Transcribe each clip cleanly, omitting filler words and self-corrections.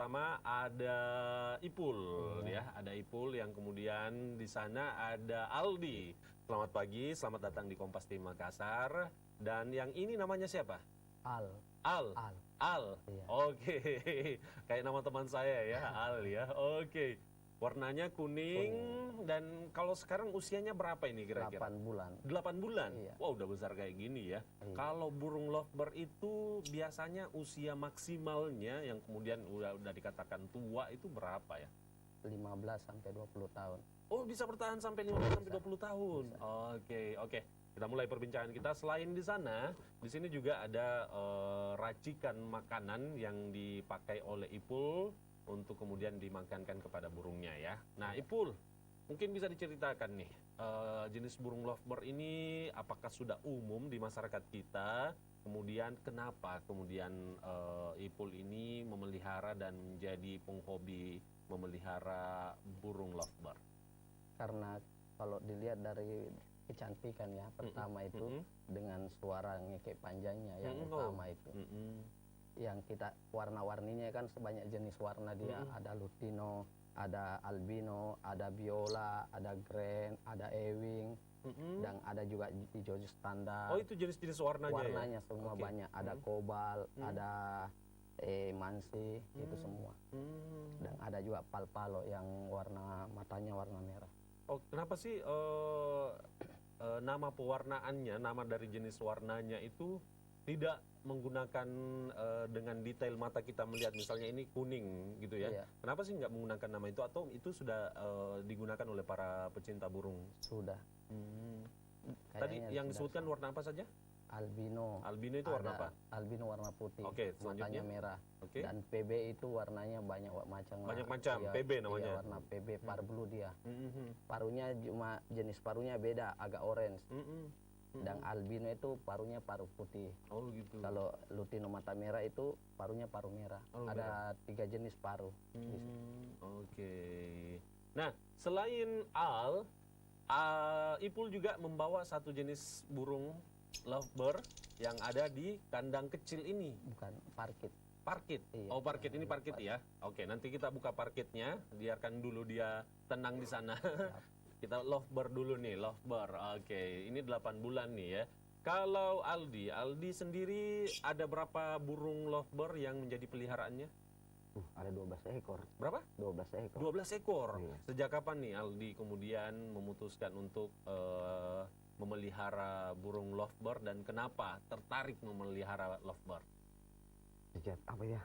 pertama ada Ipul ya, ada Ipul yang kemudian di sana ada Aldi. Selamat pagi, selamat datang di Kompas TV Makassar. Dan yang ini namanya siapa? Al. Al. Al. Al. Iya. Oke. Kayak nama teman saya ya, Al ya. Oke. Warnanya kuning dan kalau sekarang usianya berapa ini kira-kira? 8 bulan. 8 bulan? Iya. Wah, udah besar kayak gini ya. Iya. Kalau burung lovebird itu biasanya usia maksimalnya yang kemudian udah dikatakan tua itu berapa ya? 15 sampai 20 tahun. Oh, bisa bertahan sampai 15 sampai 20 tahun. Oke, oke. Kita mulai perbincangan kita. Selain di sana, di sini juga ada racikan makanan yang dipakai oleh Ipul untuk kemudian dimakankan kepada burungnya ya. Nah, Ipul, mungkin bisa diceritakan nih, jenis burung lovebird ini apakah sudah umum di masyarakat kita? Kemudian kenapa kemudian Ipul ini memelihara dan menjadi penghobi memelihara burung lovebird? Karena kalau dilihat dari kecantikan ya, pertama itu dengan suara ngekek panjangnya yang utama itu. Yang kita warna-warninya kan sebanyak jenis warna dia. Ada lutino, ada albino, ada viola, ada grand, ada ewing, dan ada juga hijau standar. Oh, itu jenis-jenis warnanya, warnanya ya? Semua banyak. Ada kobal, ada mansi, itu semua. Dan ada juga palpalo yang warna matanya warna merah. Oh, kenapa sih nama pewarnaannya, nama dari jenis warnanya itu tidak menggunakan dengan detail mata kita melihat misalnya ini kuning gitu ya? Iya. Kenapa sih nggak menggunakan nama itu atau itu sudah digunakan oleh para pecinta burung? Sudah. Tadi Kayaknya yang sudah disebutkan warna apa saja? albino. Albino itu warna apa? Albino warna putih. Oke, selanjutnya? Matanya merah. Oke. Dan PB itu warnanya banyak macam. Banyak macam, Iya, PB namanya? Iya, warna PB, par blue dia. Parunya cuma jenis parunya beda, agak orange. Dan albino itu parunya paru putih. Oh gitu. Kalau lutino mata merah itu parunya paru merah. Ada 3 jenis paru. Oke. Nah, selain Ipul juga membawa satu jenis burung lovebird yang ada di kandang kecil ini. Bukan, parkit. Parkit. Iya. Oh, parkit ini parkit ya. Oke, nanti kita buka parkitnya, biarkan dulu dia tenang di sana. Kita lovebird dulu nih, lovebird. Oke, ini 8 bulan nih ya. Kalau Aldi sendiri ada berapa burung lovebird yang menjadi peliharaannya? Ada 12 ekor. Berapa? 12 ekor. 12 ekor. Iya. Sejak kapan nih Aldi kemudian memutuskan untuk memelihara burung lovebird dan kenapa tertarik memelihara lovebird? Sejak apa ya?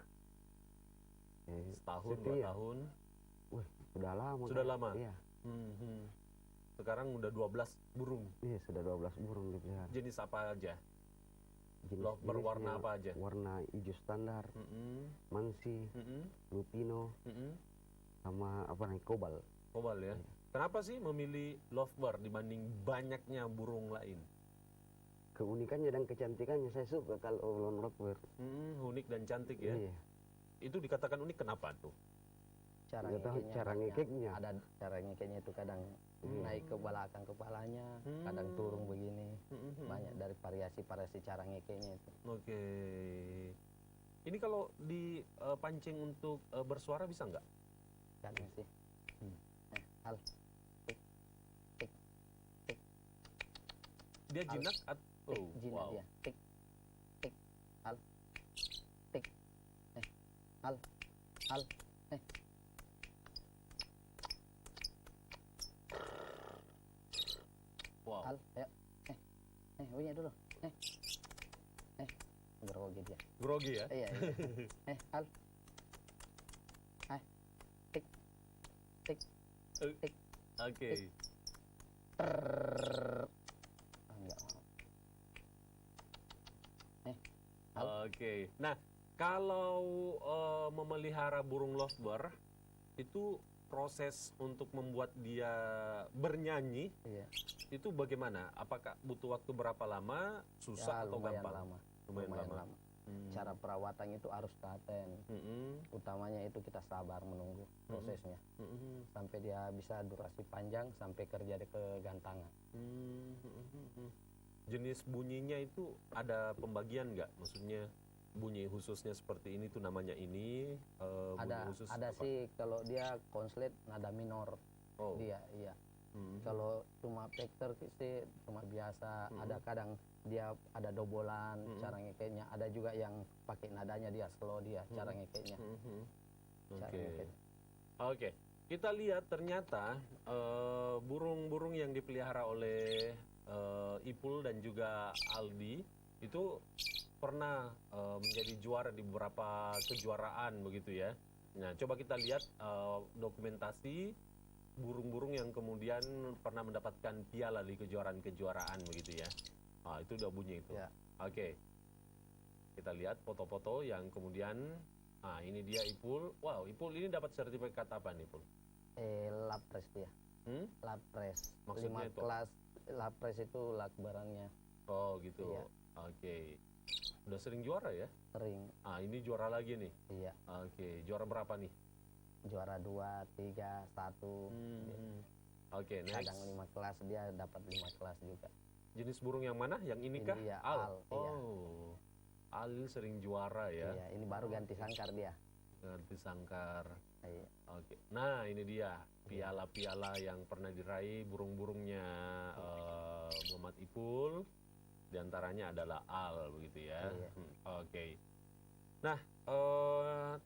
Setahun, 2 tahun? Wih, sudah lama. Sudah kan? lama? Iya. Sekarang udah 12 burung. Iya, sudah 12 burung dipelihara. Jenis apa aja? Jenis Berwarna apa aja? Warna hijau standar, mansi, lutino, sama apa nih, kobal. Kobal ya. Kenapa sih memilih lovebird dibanding banyaknya burung lain? Keunikannya dan kecantikannya saya suka kalau lovebird. Unik dan cantik ya. Iya. Itu dikatakan unik kenapa tuh? Cara Nggak tahu ngekeknya cara banyak. ngekeknya. Ada cara ngekeknya itu kadang naik ke belakang kepalanya, kadang turun begini. Banyak dari variasi cara ngekeknya itu. Oke. Ini kalau dipancing untuk bersuara bisa nggak? Kadang sih. Hal. Tik. Tik. Tik. Dia jinak Tik. Jinak wow. dia. Tik. Tik. Hal. Tik. Hal. Hal. Wow. Hal. Ayo. Bunyi dulu. Grogi dia. Grogi ya? Iya. Hal. Tik. Tik. Tik. Oke. Enggak mau. Oke. Nah, kalau memelihara burung lovebird itu proses untuk membuat dia bernyanyi Iya. itu bagaimana? Apakah butuh waktu berapa lama? Susah atau lumayan gampang? lama. Lumayan lama. Cara perawatan itu harus telaten. Utamanya itu kita sabar menunggu prosesnya. Sampai dia bisa durasi panjang, sampai kerja ke gantangan. Jenis bunyinya itu ada pembagian nggak? Maksudnya bunyi khususnya seperti ini tuh namanya ini bunyi khusus Ada apa? sih kalau dia konslet nada minor. Oh. Dia iya. Hmm. Kalau cuma vektor sih cuma biasa. Ada kadang dia ada dobolan cara ngekeknya. Ada juga yang pakai nadanya dia slow dia cara ngekeknya. Cara Oke. ngekeknya. Oke, kita lihat ternyata burung-burung yang dipelihara oleh Ipul dan juga Aldi itu pernah menjadi juara di beberapa kejuaraan begitu ya. Nah, coba kita lihat dokumentasi burung-burung yang kemudian pernah mendapatkan piala di kejuaraan-kejuaraan begitu ya. Ah, itu udah bunyi itu. Ya. Oke. Kita lihat foto-foto yang kemudian ini dia Ipul. Wow, Ipul ini dapat sertifikat apa nih, Ipul? Lapres dia. Lapres. Maksudnya 5 itu? kelas lapres itu lakbarannya Oh, gitu. Iya. Oke. Udah sering juara ya? sering. Ini juara lagi nih. Iya. Oke, juara berapa nih? Juara 2, 3, 1. Oke, next. Kadang 5 kelas dia dapat 5 kelas juga. Jenis burung yang mana? Yang ini kah? Ini ya, Al. al, iya. Oh. Al sering juara ya. Iya, ini baru ganti sangkar dia. Ganti sangkar. Iya. Oke. Nah, ini dia piala-piala yang pernah diraih burung-burungnya Muhammad Ipul. Di antaranya adalah Al begitu ya. Iya. Oke. Nah,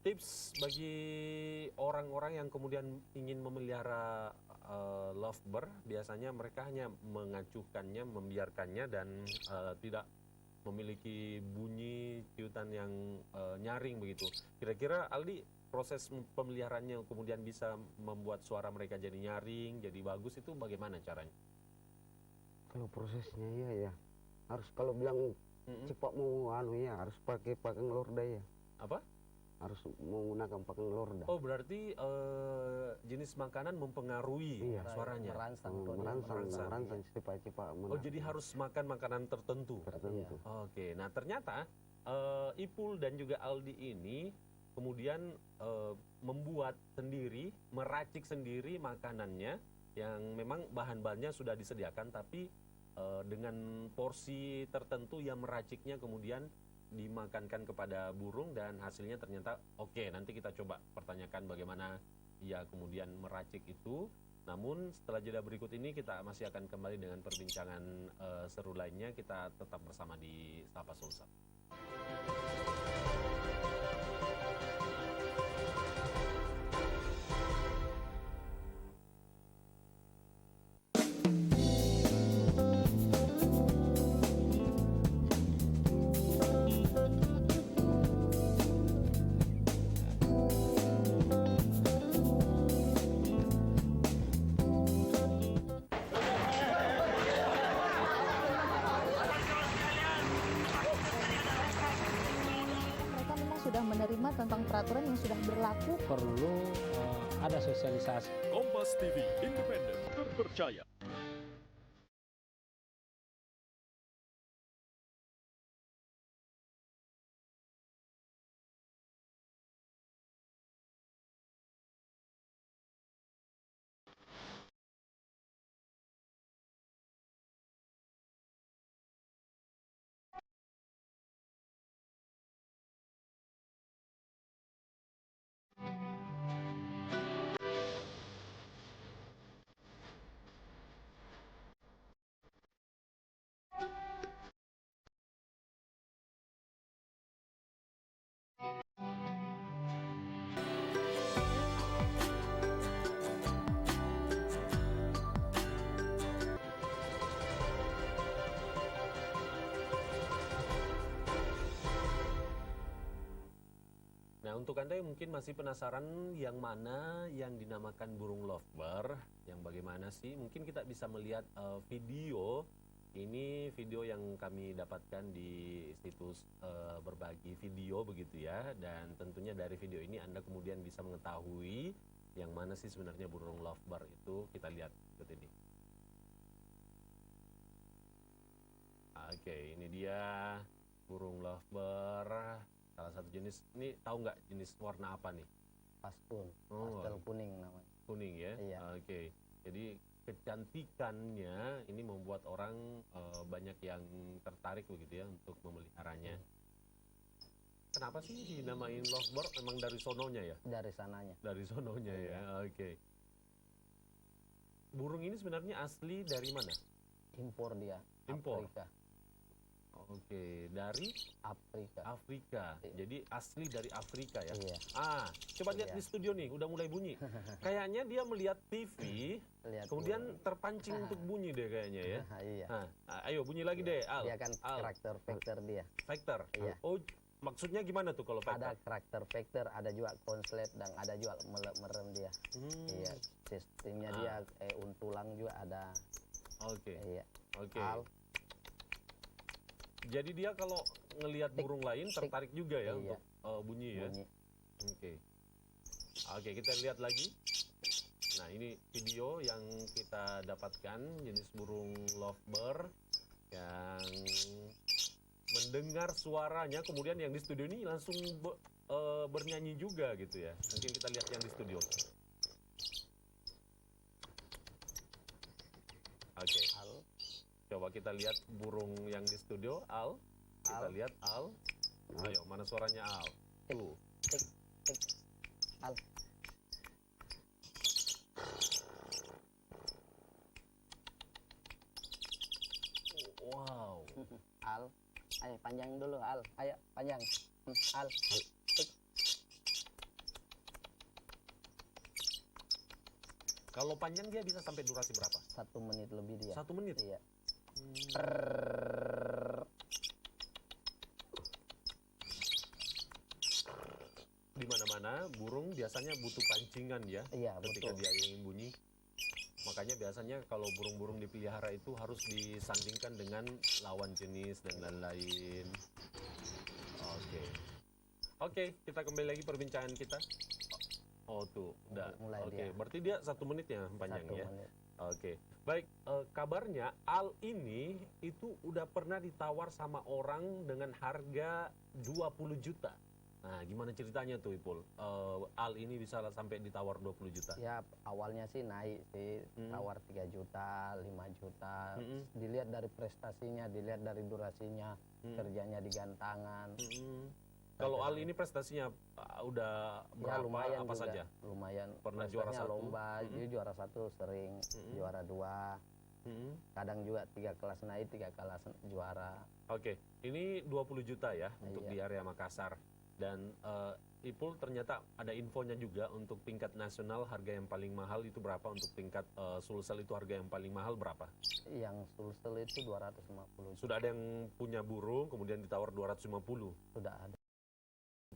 tips bagi orang-orang yang kemudian ingin memelihara lovebird, biasanya mereka hanya mengacuhkannya, membiarkannya dan tidak memiliki bunyi ciutan yang nyaring begitu. Kira-kira Aldi, proses pemeliharaannya kemudian bisa membuat suara mereka jadi nyaring, jadi bagus itu bagaimana caranya? Kalau prosesnya ya harus kalau bilang cepat mau ya harus pakai pakang lorda ya. Apa? Harus menggunakan pakang lorda. Oh, berarti jenis makanan mempengaruhi Iya. suaranya. Merangsang tuh dia, Merangsang cepat-cepat Oh, jadi harus makan makanan tertentu. tertentu. Oke, nah ternyata Ipul dan juga Aldi ini kemudian membuat sendiri, meracik sendiri makanannya yang memang bahan-bahannya sudah disediakan, tapi dengan porsi tertentu yang meraciknya kemudian dimakankan kepada burung dan hasilnya ternyata oke. Nanti kita coba pertanyakan bagaimana ia kemudian meracik itu. Namun setelah jeda berikut ini kita masih akan kembali dengan perbincangan seru lainnya. Kita tetap bersama di Sapa Sulsel. Mereka memang sudah menerima tentang peraturan yang sudah berlaku. Perlu ada sosialisasi. Kompas TV, independen, terpercaya. Nah, untuk Anda yang mungkin masih penasaran yang mana yang dinamakan burung lovebird, yang bagaimana sih? Mungkin kita bisa melihat video. Ini video yang kami dapatkan di situs berbagi video begitu ya. Dan tentunya dari video ini Anda kemudian bisa mengetahui yang mana sih sebenarnya burung lovebird itu. Kita lihat seperti ini. Oke, ini dia burung lovebird. Salah satu jenis, ini tahu nggak jenis warna apa nih? Pastun, Oh, pastel kuning namanya. kuning ya? Iya. Oke, jadi kecantikannya ini membuat orang banyak yang tertarik begitu ya untuk memeliharanya. kenapa sih dinamain lovebird? Emang dari sononya ya? Dari sananya. Dari sononya ya, oke. Burung ini sebenarnya asli dari mana? Impor dia. Impor? Afrika. Oke, dari Afrika. Afrika. Jadi asli dari Afrika ya? Iya. Coba lihat di studio nih, udah mulai bunyi. Kayaknya dia melihat TV, kemudian terpancing untuk bunyi deh kayaknya ya. Iya. Ayo bunyi lagi deh, Al. Dia kan karakter vektor dia. Vector? Iya. Oh, maksudnya gimana tuh kalau vector? Ada karakter vektor, ada juga konslet, dan ada juga merem dia. Iya. Sistemnya dia untulang juga ada. Oke. Iya. Oke. Al. Jadi dia kalau ngelihat burung lain tertarik juga ya Iya. untuk bunyi ya. Bunyi. Oke, kita lihat lagi. Nah, ini video yang kita dapatkan jenis burung lovebird yang mendengar suaranya, kemudian yang di studio ini langsung bernyanyi juga gitu ya. Mungkin kita lihat yang di studio. Oke. Coba kita lihat burung yang di studio, Al. Kita lihat Al. Ayo, mana suaranya Al? Tuh. Tik, tik. Al. Wow. Al. Ayo panjang dulu Al. Ayo panjang. Al. Tik. Kalau panjang dia bisa sampai durasi berapa? 1 menit lebih dia. 1 menit? Iya. Di mana-mana burung biasanya butuh pancingan ya. Iya, ketika betul. dia ingin bunyi. Makanya biasanya kalau burung-burung dipelihara itu harus disandingkan dengan lawan jenis dan lain-lain. Oke, kita kembali lagi perbincangan kita. Oh tuh, udah. Mulai Oke, dia. berarti dia 1 menit ya panjang 1 ya. menit. Oke, baik. Kabarnya Al ini itu udah pernah ditawar sama orang dengan harga 20 juta. Nah, gimana ceritanya tuh Ipul? Al ini bisa sampai ditawar 20 juta. Ya awalnya sih naik sih, tawar 3 juta, 5 juta. Dilihat dari prestasinya, dilihat dari durasinya, kerjanya di gantangan. Kalau Al ini prestasinya udah Ya berapa, lumayan apa juga, saja? lumayan. Pernah juara Prestasinya 1? lomba, jadi juara 1 sering, juara 2. Kadang juga 3 kelas naik, 3 kelas juara. Oke, ini 20 juta ya untuk Iya. di area Makassar. Dan Ipul ternyata ada infonya juga untuk tingkat nasional harga yang paling mahal itu berapa, untuk tingkat Sulsel itu harga yang paling mahal berapa? Yang Sulsel itu 250 juta. Sudah ada yang punya burung kemudian ditawar 250 Sudah ada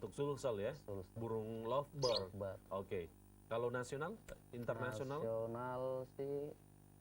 untuk Sulsel ya, Sulsel. burung lovebird. Lovebird. Oke, kalau nasional, internasional? Nasional sih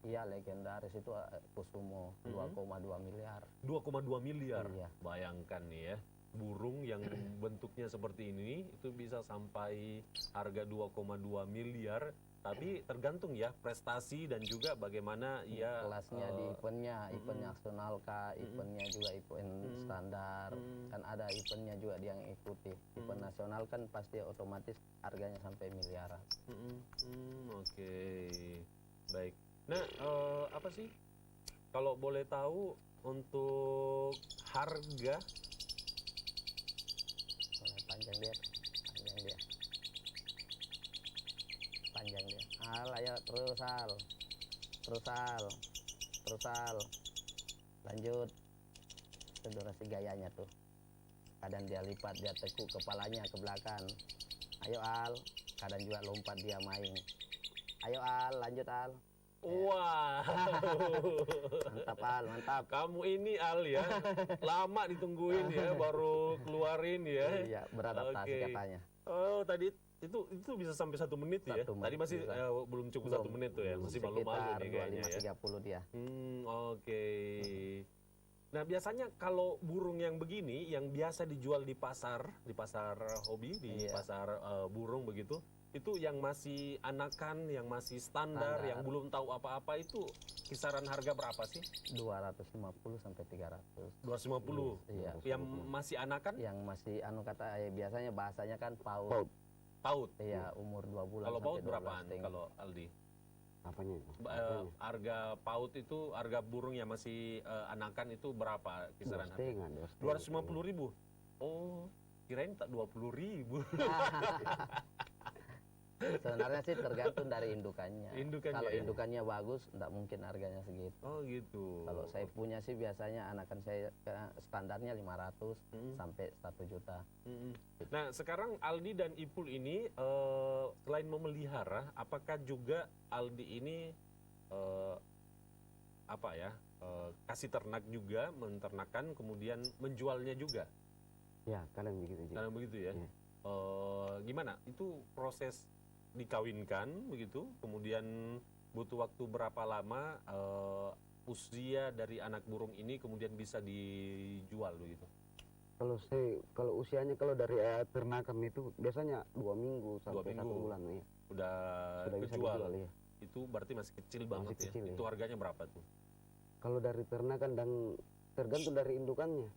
iya legendaris itu Kusumo 2,2 miliar. 2,2 miliar. Iya. Bayangkan nih ya, burung yang bentuknya seperti ini itu bisa sampai harga 2,2 miliar. Tapi tergantung ya prestasi dan juga bagaimana ia Kelasnya di eventnya nasional kah, eventnya juga event standar. Kan ada eventnya juga dia yang ikuti. Event nasional kan pasti otomatis harganya sampai miliaran. Oke, baik. Nah, apa sih kalau boleh tahu untuk harga? Panjang dia. Al, ayo terus Al. Lanjut. Itu durasi gayanya tuh. Kadang dia lipat, dia tekuk kepalanya ke belakang. Ayo Al. Kadang juga lompat dia main. Ayo Al, lanjut Al. Wah, Mantap Al, mantap. kamu ini Al ya, lama ditungguin ya, baru keluarin ya. Iya, beradaptasi Oke. katanya. Oh, tadi itu bisa sampai 1 menit ya? 1 menit Tadi masih bisa. Belum cukup 1 menit tuh ya, masih malu-malu Sekitar nih kayaknya ya. 25-30 dia. Oke. Nah, biasanya kalau burung yang begini, yang biasa dijual di pasar hobi, di Iya. pasar burung begitu, itu yang masih anakan, yang masih standar, yang belum tahu apa-apa itu kisaran harga berapa sih? 250 sampai 300. 250. Iya. Yang masih anakan? Yang masih biasanya bahasanya kan paut. Paut. Iya, umur 2 bulan Kalau sampai paut 12 berapaan tahun. kalau Aldi? Apanya? Harga paut itu, harga burung yang masih anakan itu berapa kisaran harga? 2,5. 250.000. Oh, kirain tak 20.000. Sebenarnya sih tergantung dari indukannya. Indukannya, Kalau ya? indukannya bagus, nggak mungkin harganya segitu. Oh gitu. Kalau saya punya sih biasanya anakan saya standarnya 500 sampai 1 juta. Nah, sekarang Aldi dan Ipul ini selain memelihara, apakah juga Aldi ini kasih ternak juga, menternakan, kemudian menjualnya juga? Ya, kadang begitu. Ji. Kadang begitu ya. Ya. Gimana? Itu proses dikawinkan begitu, kemudian butuh waktu berapa lama usia dari anak burung ini kemudian bisa dijual begitu? Kalau usianya kalau dari ternakan itu biasanya 2 minggu sampai 1 minggu. bulan ya. Sudah Bisa kejual. dijual ya. Itu berarti masih kecil banget kecil, ya. ya. Itu harganya berapa tuh? Kalau dari ternakan dan tergantung dari indukannya.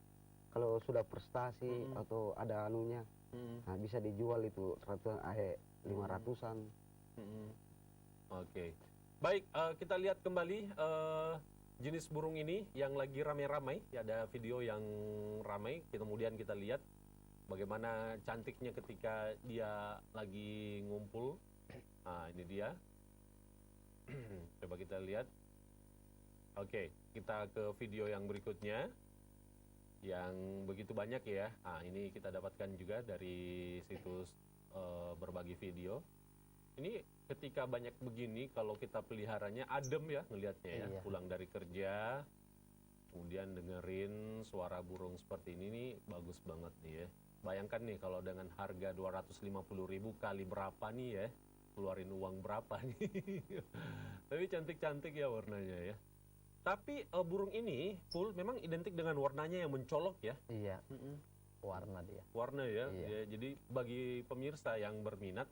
Kalau sudah prestasi atau ada anunya, nah bisa dijual itu 500-an. Oke. Baik, kita lihat kembali jenis burung ini yang lagi ramai-ramai. Ada video yang ramai, kemudian kita lihat bagaimana cantiknya ketika dia lagi ngumpul. Nah, ini dia. Coba kita lihat. Oke, kita ke video yang berikutnya. Yang begitu banyak ya. Nah, ini kita dapatkan juga dari situs berbagi video. Ini ketika banyak begini, kalau kita peliharanya adem ya ngelihatnya ya. Iya. Pulang dari kerja, kemudian dengerin suara burung seperti ini nih, bagus banget nih ya. Bayangkan nih kalau dengan harga 250.000 kali berapa nih ya, keluarin uang berapa nih. Tapi cantik-cantik ya warnanya ya. Tapi burung ini full memang identik dengan warnanya yang mencolok ya. Iya, warna dia. Warna ya. Iya. Ya, jadi bagi pemirsa yang berminat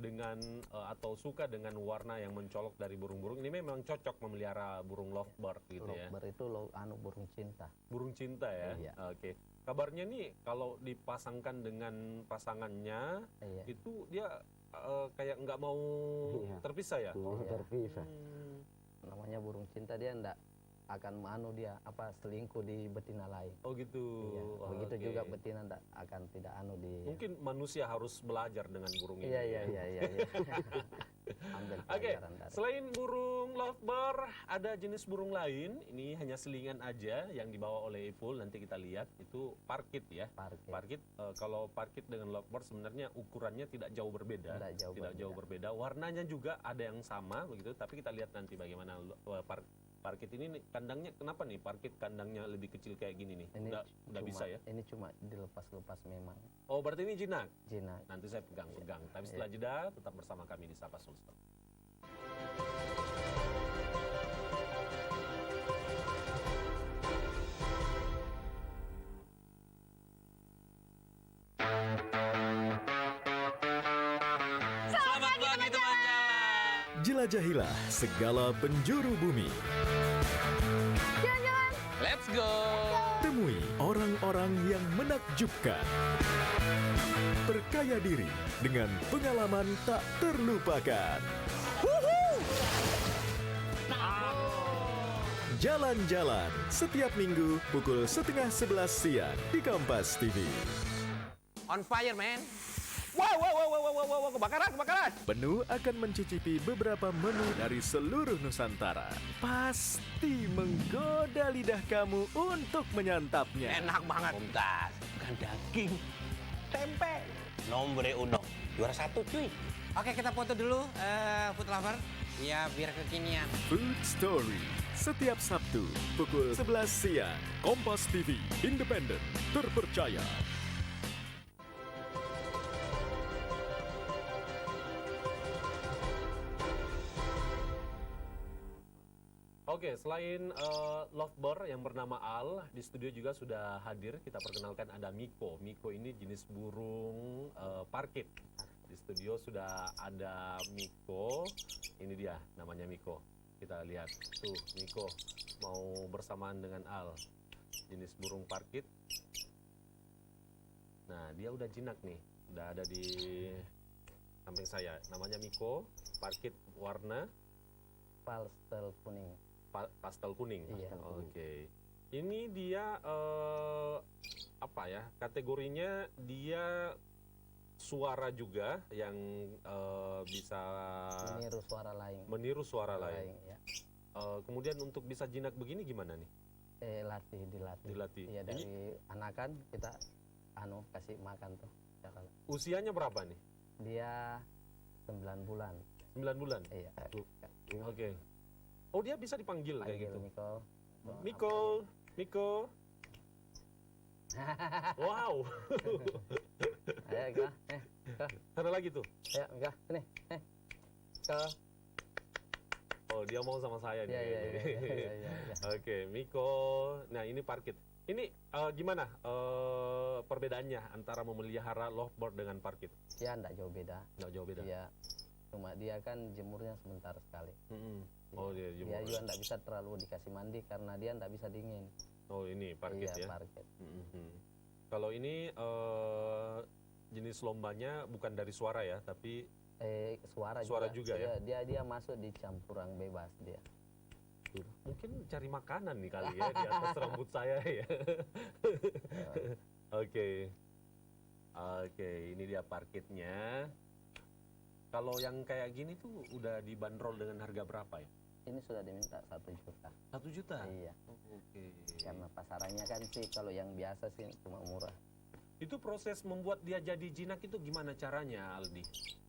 dengan atau suka dengan warna yang mencolok dari burung-burung ini memang cocok memelihara burung lovebird gitu ya. Lovebird itu burung cinta. Burung cinta ya. Iya. Oke. Kabarnya nih kalau dipasangkan dengan pasangannya Iya. itu dia kayak nggak mau Iya. terpisah ya. Mau Iya. terpisah. Namanya burung cinta, dia ndak akan selingkuh di betina lain. Oh gitu. Iya. Oh, Begitu oke. juga betina ndak akan tidak di. Mungkin manusia harus belajar dengan burung ini. Iya. ya. Ambil Oke, pelajaran dari. selain burung lovebird, ada jenis burung lain. Ini hanya selingan aja yang dibawa oleh Ipul. Nanti kita lihat itu parkit ya. Parkit. Parkit, kalau parkit dengan lovebird sebenarnya ukurannya tidak jauh berbeda. Tidak jauh berbeda. Warnanya juga ada yang sama begitu. Tapi kita lihat nanti bagaimana parkit ini kandangnya. Kenapa nih parkit kandangnya lebih kecil kayak gini nih? Ini Udah bisa ya? Ini cuma dilepas-lepas memang. Oh berarti ini jinak. Jinak. Nanti saya pegang-pegang. Tapi setelah jeda tetap bersama kami di Sapa Sulsel. Selamat pagi teman jalan. Jelajahilah segala penjuru bumi. Let's go. Temui orang-orang yang menakjubkan. Perkaya diri dengan pengalaman tak terlupakan. Jalan-jalan setiap minggu pukul 10:30 siang di Kompas TV. On fire, man. Wow, kebakaran. Penuh akan mencicipi beberapa menu dari seluruh Nusantara. Pasti menggoda lidah kamu untuk menyantapnya. Enak banget. Mumtaz, bukan daging, tempe. Nombre uno. Juara 1, cuy. Oke, kita foto dulu, food lover. Ya, biar kekinian. Food Story setiap Sabtu pukul 11 siang. Kompas TV, independen, terpercaya. Oke, selain lovebird yang bernama Al, di studio juga sudah hadir. Kita perkenalkan ada Miko. Miko ini jenis burung parkit. Di studio sudah ada Miko. Ini dia, namanya Miko. Kita lihat tuh, Miko mau bersamaan dengan Al, jenis burung parkit. Nah, dia udah jinak nih, udah ada di samping saya. Namanya Miko, parkit warna Pastel kuning. pastel kuning. Iya. Oke. Ini dia apa ya? Kategorinya dia suara juga yang bisa Meniru suara lain. meniru suara lain. Ya. Kemudian untuk bisa jinak begini gimana nih? Dilatih. Dilatih. Iya, Ini dari anakan kita kasih makan tuh. usianya berapa nih? Dia 9 bulan. 9 bulan? Iya. Oke. Oh, dia bisa dipanggil kayak Panggil gitu? Miko. Miko, Miko. Wow. Ayo, Miko. Ada lagi tuh? Ayo, Miko. Sini. Miko. Oh, dia mau sama saya nih. Iya. Oke, Miko. Nah, ini parkit. Ini gimana perbedaannya antara memelihara lovebird dengan parkit? Ya, enggak jauh beda. Nggak jauh beda? Iya. Cuma dia kan jemurnya sebentar sekali. Oh, dia Dia jemur. juga enggak bisa terlalu dikasih mandi karena dia enggak bisa dingin. Oh, ini parkit Iya, ya? parkit. Kalau ini jenis lombanya bukan dari suara ya, tapi Suara juga ya? Iya, dia masuk di campuran bebas dia. mungkin cari makanan nih kali ya di atas rambut saya ya. Oke. Oke, ini dia parkitnya. Kalau yang kayak gini tuh udah dibanderol dengan harga berapa ya? Ini sudah diminta 1 juta. 1 juta? Iya. Oke. Karena pasarannya kan sih kalau yang biasa sih cuma murah. Itu proses membuat dia jadi jinak itu gimana caranya, Aldi?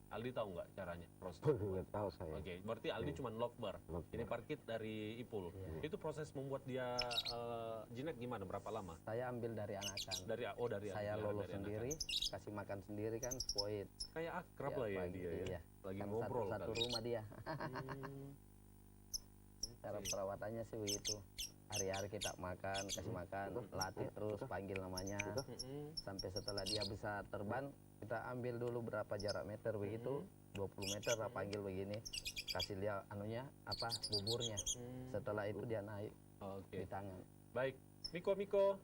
Aldi tahu nggak caranya proses? Nggak tahu saya. Oke, berarti Aldi cuma lovebird. Lovebird. Ini parkit dari Ipul. Iya. Itu proses membuat dia jinak gimana? Berapa lama? Saya ambil dari anakan. Dari Saya dari lolo anak-anak. sendiri, kasih makan sendiri kan spoit. Kayak akrab Ya, lah ya pagi, dia ya. iya. Lagi Kan ngobrol satu kali. rumah dia. Hmm. Cara Oke. perawatannya sih begitu. Hari-hari kita makan, kasih makan, latih terus, panggil namanya. Mm-mm. Sampai setelah dia bisa terbang, kita ambil dulu berapa jarak meter begitu. 20 meter lah panggil begini. Kasih lihat buburnya. Setelah itu dia naik Oke. di tangan. Baik, Miko.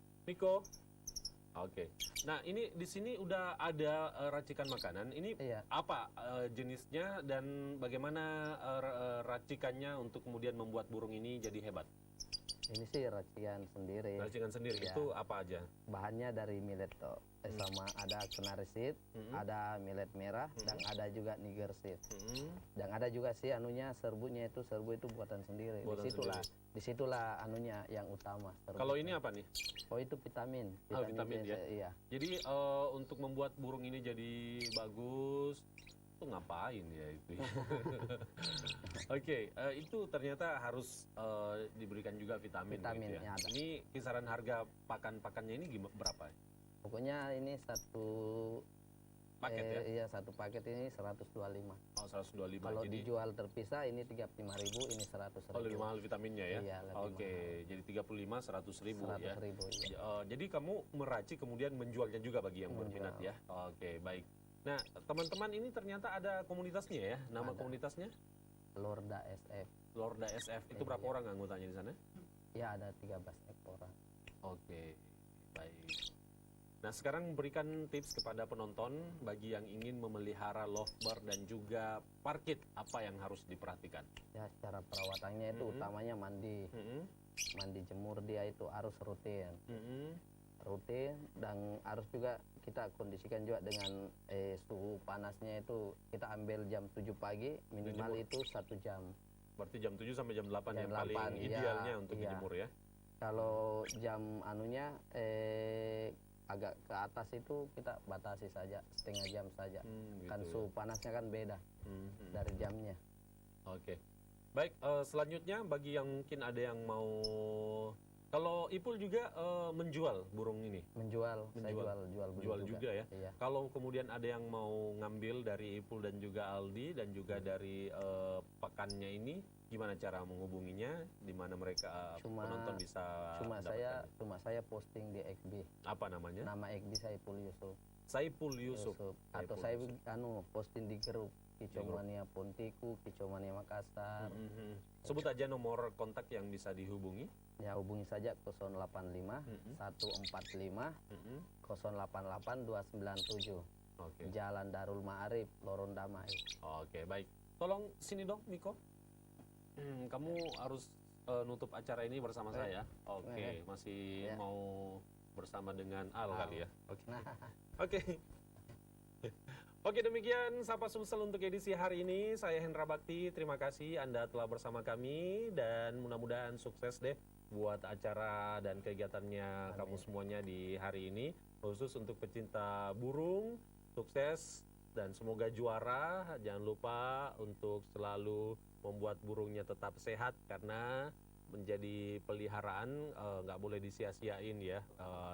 Oke. Nah, ini di sini udah ada racikan makanan. Ini Iya. apa jenisnya dan bagaimana racikannya untuk kemudian membuat burung ini jadi hebat? Ini sih racikan sendiri. Racikan sendiri Iya. itu apa aja? Bahannya dari millet toh. Sama ada kenari seed, ada millet merah, dan ada juga niger seed. Dan ada juga sih serbu itu buatan sendiri. Buatan Disitulah anunya yang utama. serbu. Kalau ini apa nih? Oh, itu vitamin. Oh, vitamin ya. Iya. Jadi untuk membuat burung ini jadi bagus, itu ngapain ya itu? Oke, itu ternyata harus diberikan juga vitamin. Gitu ya. Vitaminnya ada. Ini kisaran harga pakannya ini berapa? Pokoknya ini satu Paket ya? Iya, satu paket ini 125. Oh, 125. Kalau Jadi dijual terpisah ini 35.000, ini 100.000. lebih mahal vitaminnya ya? Iya, lebih Oke, jadi 35 100.000 ya. 100.000 iya. Jadi kamu meracik kemudian menjualnya juga bagi yang berminat ya? Oke, baik. Nah, teman-teman ini ternyata ada komunitasnya ya? Nama Ada. komunitasnya? Lorda SF. Lorda SF. Itu berapa Iya. orang anggotanya di sana? Ya, ada 13 ekor. Oke, baik. Nah, sekarang berikan tips kepada penonton bagi yang ingin memelihara lovebird dan juga parkit, apa yang harus diperhatikan? Ya, cara perawatannya itu utamanya mandi. Mandi jemur dia itu harus rutin. Rutin dan harus juga kita kondisikan juga dengan suhu panasnya itu kita ambil jam 7 pagi, minimal itu 1 jam. Berarti jam 7 sampai jam 8 Jam yang paling 8, iya, idealnya untuk iya. dijemur ya? Kalau jam agak ke atas itu kita batasi saja setengah jam saja. Kan Gitu. suhu panasnya kan beda dari jamnya. Oke. Baik, selanjutnya bagi yang mungkin ada yang mau, kalau Ipul juga menjual burung ini. Menjual, saya jual beli Jual juga ya. Iya. Kalau kemudian ada yang mau ngambil dari Ipul dan juga Aldi dan juga dari pakannya ini, gimana cara menghubunginya? Di mana mereka penonton bisa dapatkannya? Cuma saya posting di FB. Apa namanya? Nama FB saya Ipul Yusuf. Saipul Yusuf. Atau Saipul saya Yusuf. posting di grup Kicomania Pontiku, Kicomania Makassar. Sebut aja nomor kontak yang bisa dihubungi. Ya, hubungi saja 085 145 088 297. Oke. Jalan Darul Ma'arif, Lorong Damai. Oke, baik. Tolong sini dong, Miko. Kamu harus nutup acara ini bersama saya. Oke, masih Ya. mau bersama dengan Al kali ya. Oke. Nah, Oke. Oke, demikian Sapa Sumsel untuk edisi hari ini. Saya Hendra Bakti, terima kasih Anda telah bersama kami dan mudah-mudahan sukses deh buat acara dan kegiatannya kamu semuanya di hari ini. Khusus untuk pecinta burung, sukses dan semoga juara. Jangan lupa untuk selalu membuat burungnya tetap sehat karena menjadi peliharaan nggak boleh disia-siain ya.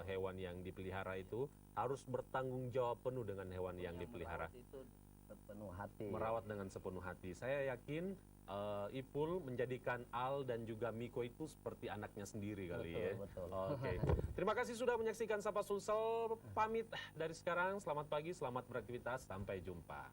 Hewan yang dipelihara itu harus bertanggung jawab penuh dengan hewan yang dipelihara. itu sepenuh hati. Merawat dengan sepenuh hati. Saya yakin Ipul menjadikan Al dan juga Miko itu seperti anaknya sendiri kali ya. Betul. Oke. Terima kasih sudah menyaksikan Sapa Sulsel. Pamit dari sekarang. Selamat pagi, selamat beraktivitas. Sampai jumpa.